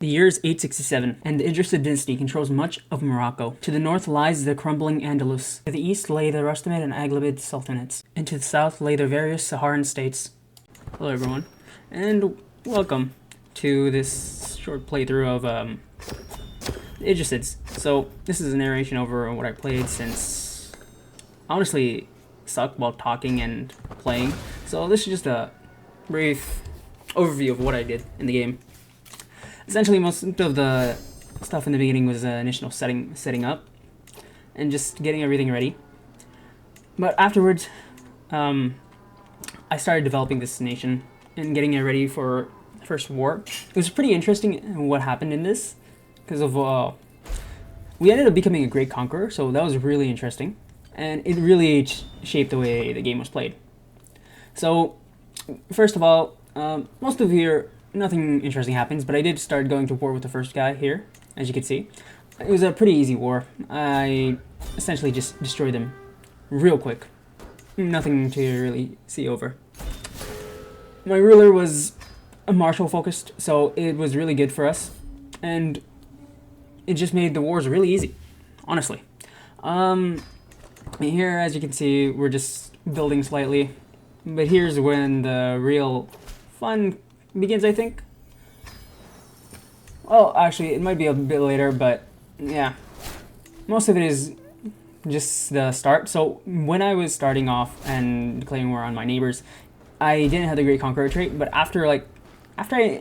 The year is 867, and the Idrisid dynasty controls much of Morocco. To the north lies the crumbling Andalus. To the east lay the Rustamid and Aghlabid sultanates, and to the south lay the various Saharan states. Hello everyone, and welcome to this short playthrough of the Idrisids. So, this is a narration over what I played since I honestly suck while talking and playing. So this is just a brief overview of what I did in the game. Essentially, most of the stuff in the beginning was initial setting up and just getting everything ready. But afterwards, I started developing this nation and getting it ready for the first war. It was pretty interesting what happened in this because of we ended up becoming a great conqueror, so that was really interesting, and it really shaped the way the game was played. So, first of all, most of here. Nothing interesting happens, but I did start going to war with the first guy here, as you can see. It was a pretty easy war. I essentially just destroyed them real quick. Nothing to really see over. My ruler was a martial focused, so it was really good for us, and it just made the wars really easy, honestly. Here, as you can see, we're just building slightly, but here's when the real fun begins, I think. Well, actually, it might be a bit later, but yeah. Most of it is just the start. So, when I was starting off and declaring war on my neighbors, I didn't have the Great Conqueror trait, but after I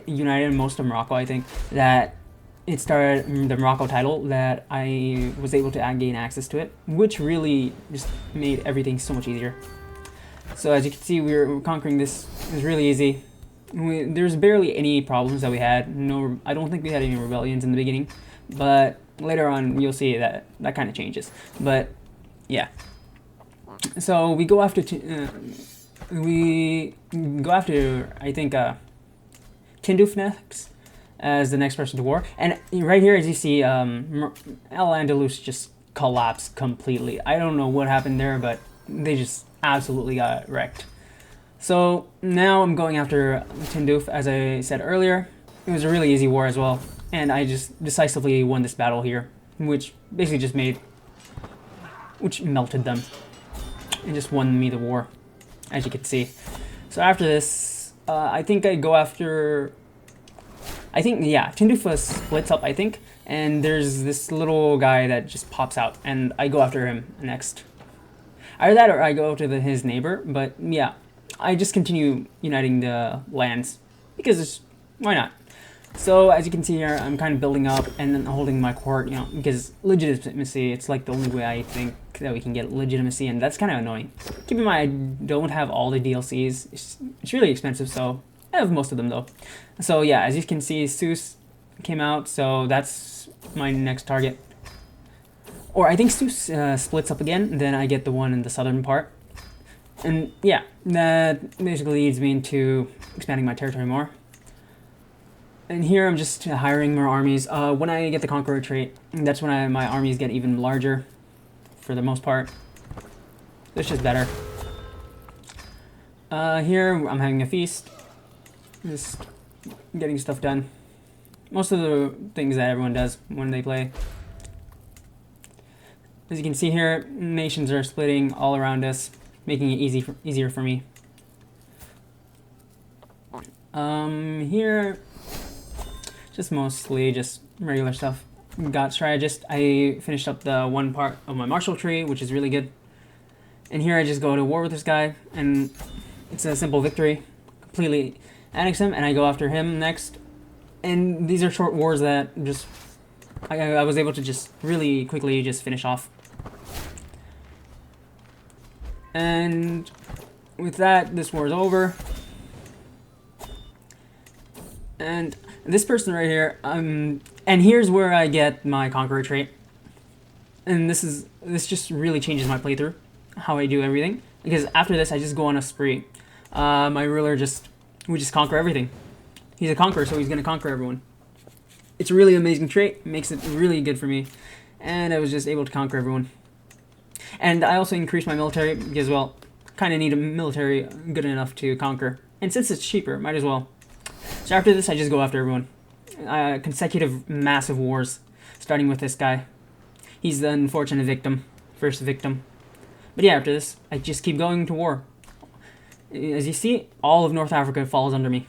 united most of Morocco, I think, that it started the Morocco title, that I was able to gain access to it, which really just made everything so much easier. So, as you can see, we were conquering this. It was really easy. There's barely any problems that we had. No, I don't think we had any rebellions in the beginning, but later on you'll see that kind of changes. But yeah, so we go after I think Tindouf next as the next person to war, and right here, as you see, Al-Andalus just collapsed completely. I don't know what happened there, but they just absolutely got wrecked. So now I'm going after Tindouf, as I said earlier. It was a really easy war as well, and I just decisively won this battle here, which basically just melted them, and just won me the war, as you can see. So after this, I think I go after, Tindouf splits up, I think, and there's this little guy that just pops out, and I go after him next. Either that or I go to his neighbor, but yeah. I just continue uniting the lands, because why not? So, as you can see here, I'm kind of building up and then holding my court, because legitimacy, it's like the only way I think that we can get legitimacy, and that's kind of annoying. Keep in mind, I don't have all the DLCs. It's really expensive, so I have most of them, though. So, yeah, as you can see, Seuss came out, so that's my next target. Or I think Seuss splits up again, then I get the one in the southern part. And yeah, that basically leads me into expanding my territory more. And here I'm just hiring more armies. When I get the Conqueror trait, that's when my armies get even larger, for the most part. It's just better. Here I'm having a feast, just getting stuff done. Most of the things that everyone does when they play. As you can see here, nations are splitting all around us, making it easier for me. Here, just mostly just regular stuff. Got strategist. I finished up the one part of my martial tree, which is really good. And here I just go to war with this guy, and it's a simple victory. Completely annex him, and I go after him next. And these are short wars that just I was able to just really quickly just finish off. And with that, this war is over. And this person right here, and here's where I get my Conqueror trait. And this just really changes my playthrough, how I do everything. Because after this, I just go on a spree. My ruler we just conquer everything. He's a conqueror, so he's gonna conquer everyone. It's a really amazing trait, makes it really good for me. And I was just able to conquer everyone. And I also increased my military because, well, kind of need a military good enough to conquer. And since it's cheaper, might as well. So after this, I just go after everyone. consecutive massive wars, starting with this guy. He's the unfortunate victim, first victim. But yeah, after this, I just keep going to war. As you see, all of North Africa falls under me.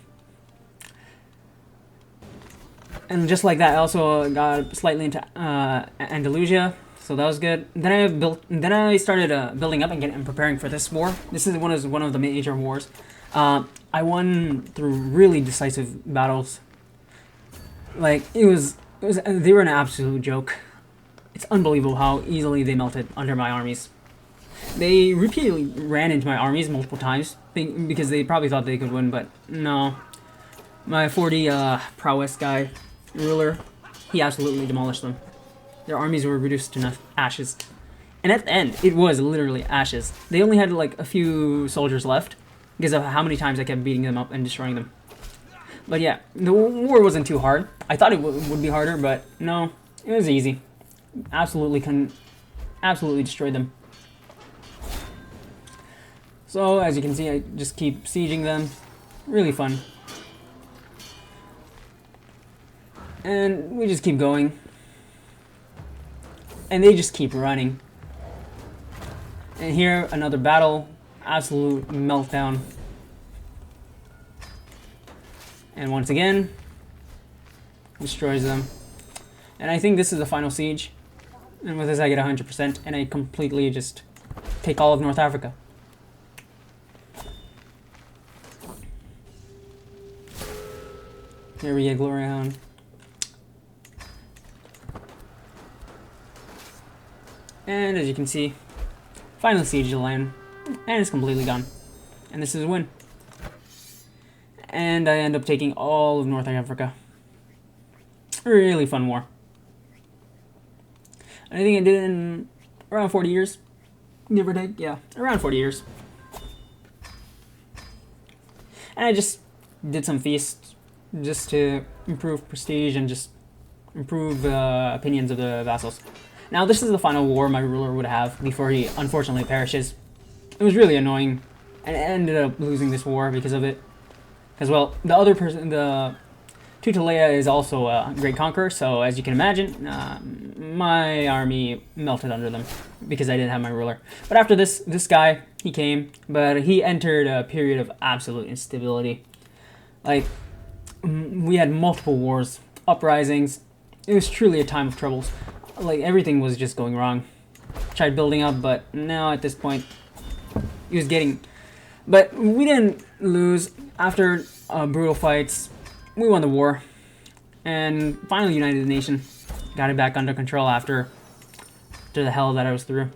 And just like that, I also got slightly into Andalusia, so that was good. Then I started building up and preparing for this war. This is one of the major wars. I won through really decisive battles. Like they were an absolute joke. It's unbelievable how easily they melted under my armies. They repeatedly ran into my armies multiple times because they probably thought they could win, but no. My 40 prowess guy, ruler, he absolutely demolished them. Their armies were reduced to ashes. And at the end, it was literally ashes. They only had like a few soldiers left because of how many times I kept beating them up and destroying them. But yeah, the war wasn't too hard. I thought it would be harder, but no, it was easy. Absolutely destroyed them. So as you can see, I just keep sieging them. Really fun. And we just keep going. And they just keep running. And here, another battle. Absolute meltdown. And once again, destroys them. And I think this is the final siege. And with this I get 100%, and I completely just take all of North Africa. Here we get Gloriahound. And as you can see, finally siege the land, and it's completely gone. And this is a win. And I end up taking all of North Africa. Really fun war. I think I did it in around 40 years. Give or take, yeah, around 40 years. And I just did some feasts just to improve prestige and just improve opinions of the vassals. Now this is the final war my ruler would have before he unfortunately perishes. It was really annoying, and I ended up losing this war because of it. Because well, the other person, the Tutalea is also a great conqueror, so as you can imagine, my army melted under them because I didn't have my ruler. But after this guy, he came, but he entered a period of absolute instability. Like, we had multiple wars, uprisings. It was truly a time of troubles. Like, everything was just going wrong. Tried building up, but now at this point, he was getting... But we didn't lose. After brutal fights, we won the war. And finally united the nation. Got it back under control after the hell that I was through.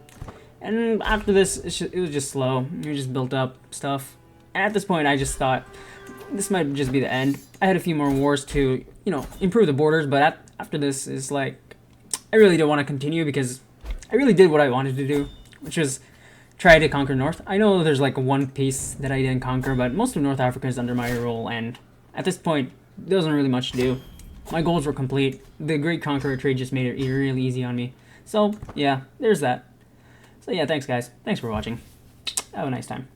And after this, it was just slow. We just built up stuff. And at this point, I just thought, this might just be the end. I had a few more wars to, you know, improve the borders, but after this is like, I really don't want to continue because I really did what I wanted to do, which was try to conquer North. I know there's like one piece that I didn't conquer, but most of North Africa is under my rule, and at this point, there wasn't really much to do. My goals were complete. The Great Conqueror trade just made it really easy on me. So, yeah, there's that. So yeah, thanks guys. Thanks for watching. Have a nice time.